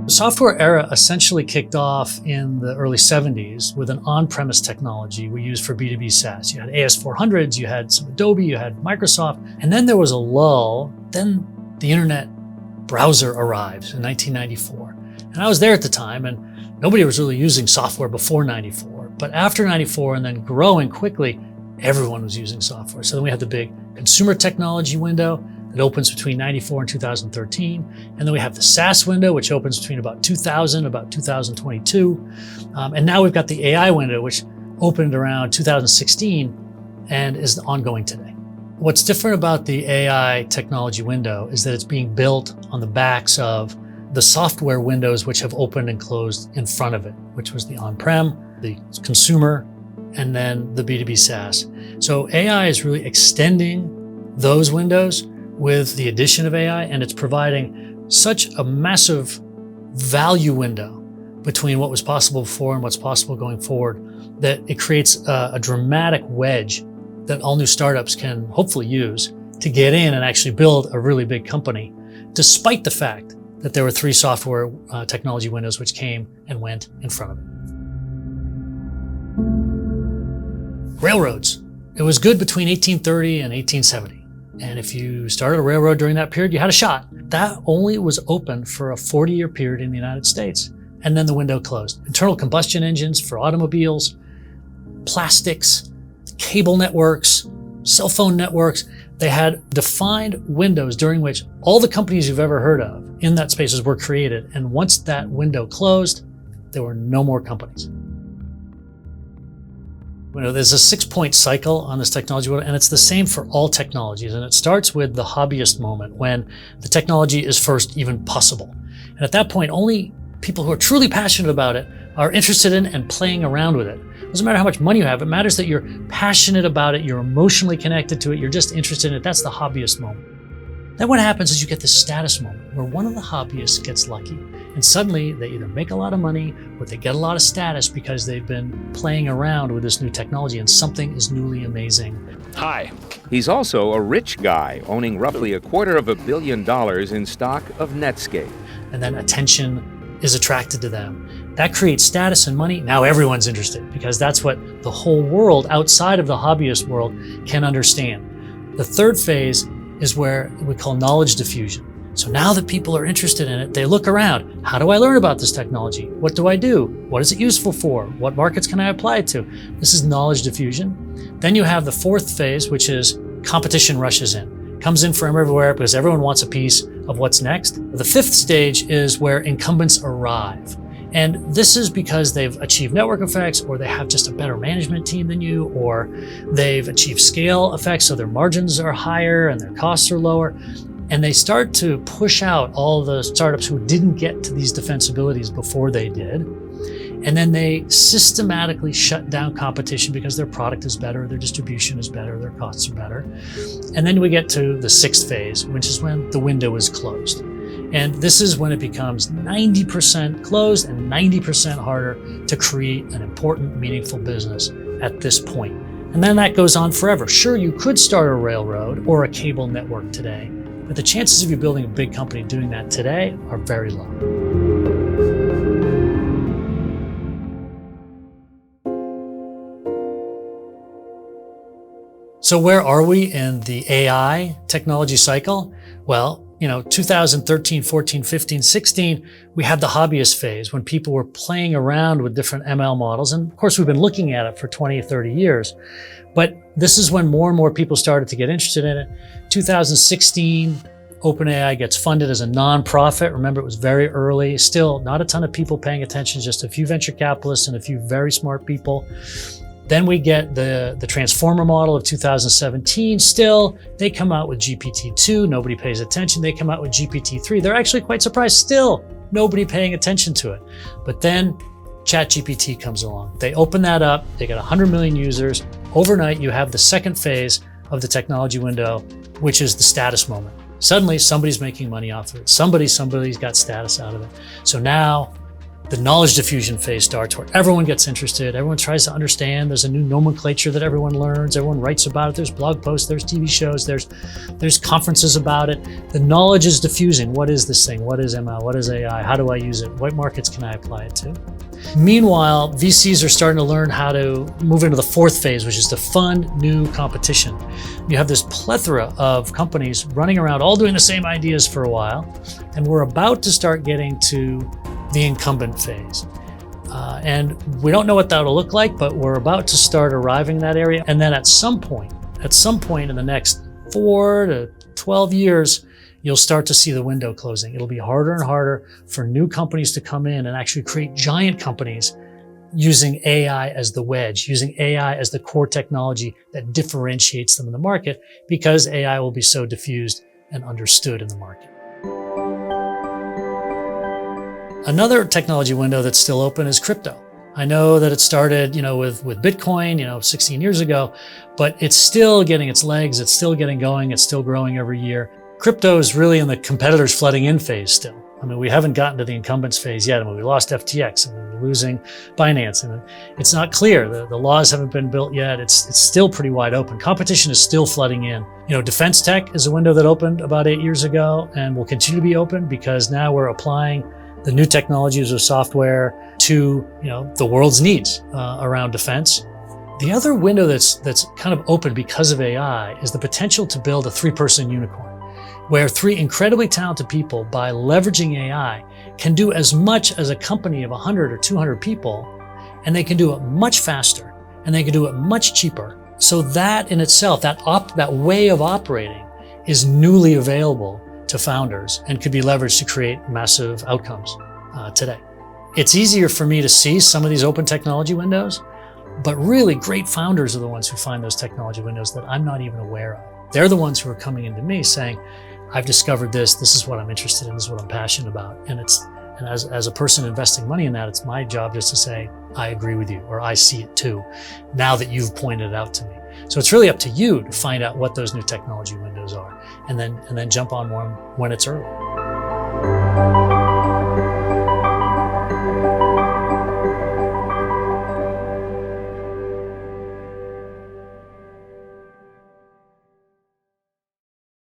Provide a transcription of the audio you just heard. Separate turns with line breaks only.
The software era essentially kicked off in the early 70s with an on-premise technology we used for B2B SaaS. You had AS400s, you had some Adobe, you had Microsoft, and then there was a lull. Then the internet browser arrived in 1994. And I was there at the time, and nobody was really using software before 94. But after 94 and then growing quickly, everyone was using software. So then we had the big consumer technology window that opens between 94 and 2013. And then we have the SaaS window, which opens between about 2000, about 2022. And now we've got the AI window, which opened around 2016 and is ongoing today. What's different about the AI technology window is that it's being built on the backs of the software windows which have opened and closed in front of it, which was the on-prem, the consumer, and then the B2B SaaS. So AI is really extending those windows with the addition of AI, and it's providing such a massive value window between what was possible before and what's possible going forward that it creates a dramatic wedge that all new startups can hopefully use to get in and actually build a really big company, despite the fact that there were three software technology windows which came and went in front of it. Railroads. It was good between 1830 and 1870. And if you started a railroad during that period, you had a shot. That only was open for a 40-year period in the United States. And then the window closed. Internal combustion engines for automobiles, plastics, cable networks, cell phone networks. They had defined windows during which all the companies you've ever heard of in that spaces were created. And once that window closed, there were no more companies. You know, there's a 6-point cycle on this technology, and it's the same for all technologies. And it starts with the hobbyist moment when the technology is first even possible. And at that point, only people who are truly passionate about it are interested in and playing around with it. It doesn't matter how much money you have. It matters that you're passionate about it. You're emotionally connected to it. You're just interested in it. That's the hobbyist moment. Then what happens is you get this status moment where one of the hobbyists gets lucky and suddenly they either make a lot of money or they get a lot of status because they've been playing around with this new technology and something is newly amazing.
Hi. He's also a rich guy owning roughly $250 million in stock of Netscape.
And then attention is attracted to them. That creates status and money. Now everyone's interested because that's what the whole world outside of the hobbyist world can understand. The third phase is where we call knowledge diffusion. So now that people are interested in it, they look around. How do I learn about this technology? What do I do? What is it useful for? What markets can I apply it to? This is knowledge diffusion. Then you have the fourth phase, which is competition rushes in. Comes in from everywhere because everyone wants a piece of what's next. The fifth stage is where incumbents arrive. And this is because they've achieved network effects, or they have just a better management team than you, or they've achieved scale effects, so their margins are higher and their costs are lower. And they start to push out all the startups who didn't get to these defensibilities before they did. And then they systematically shut down competition because their product is better, their distribution is better, their costs are better. And then we get to the sixth phase, which is when the window is closed. And this is when it becomes 90% closed and 90% harder to create an important, meaningful business at this point. And then that goes on forever. Sure, you could start a railroad or a cable network today, but the chances of you building a big company doing that today are very low. So where are we in the AI technology cycle? Well, 2013, 14, 15, 16, we had the hobbyist phase when people were playing around with different ML models. And of course, we've been looking at it for 20 or 30 years. But this is when more and more people started to get interested in it. 2016, OpenAI gets funded as a nonprofit. Remember, it was very early. Still, not a ton of people paying attention, just a few venture capitalists and a few very smart people. Then we get the transformer model of 2017. Still, they come out with GPT-2. Nobody pays attention. They come out with GPT-3. They're actually quite surprised. Still, nobody paying attention to it. But then ChatGPT comes along. They open that up. They get 100 million users. Overnight, you have the second phase of the technology window, which is the status moment. Suddenly, somebody's making money off of it. Somebody's got status out of it. So now, The knowledge diffusion phase starts where everyone gets interested, everyone tries to understand, there's a new nomenclature that everyone learns, everyone writes about it, there's blog posts, there's TV shows, there's conferences about it. The knowledge is diffusing. What is this thing? What is ML? What is AI? How do I use it? What markets can I apply it to? Meanwhile, VCs are starting to learn how to move into the fourth phase, which is to fund new competition. You have this plethora of companies running around all doing the same ideas for a while, and we're about to start getting to the incumbent phase. And we don't know what that'll look like, but we're about to start arriving in that area. And then at some point in the next 4 to 12 years, you'll start to see the window closing. It'll be harder and harder for new companies to come in and actually create giant companies using AI as the wedge, using AI as the core technology that differentiates them in the market, because AI will be so diffused and understood in the market. Another technology window that's still open is crypto. I know that it started, with Bitcoin, 16 years ago, but it's still getting its legs. It's still getting going. It's still growing every year. Crypto is really in the competitors flooding in phase still. I mean, we haven't gotten to the incumbents phase yet. I mean, we lost FTX and we're losing Binance, and it's not clear. The laws haven't been built yet. It's still pretty wide open. Competition is still flooding in. Defense tech is a window that opened about 8 years ago and will continue to be open, because now we're applying the new technologies of software to the world's needs around defense. The other window that's kind of open because of AI is the potential to build a 3-person unicorn, where 3 incredibly talented people, by leveraging AI, can do as much as a company of 100 or 200 people, and they can do it much faster, and they can do it much cheaper. So that in itself, that way of operating is newly available to founders and could be leveraged to create massive outcomes today. It's easier for me to see some of these open technology windows, but really great founders are the ones who find those technology windows that I'm not even aware of. They're the ones who are coming into me saying, I've discovered this is what I'm interested in, this is what I'm passionate about. And as a person investing money in that, it's my job just to say, I agree with you, or I see it too, now that you've pointed it out to me. So it's really up to you to find out what those new technology windows are, and then jump on one when it's early.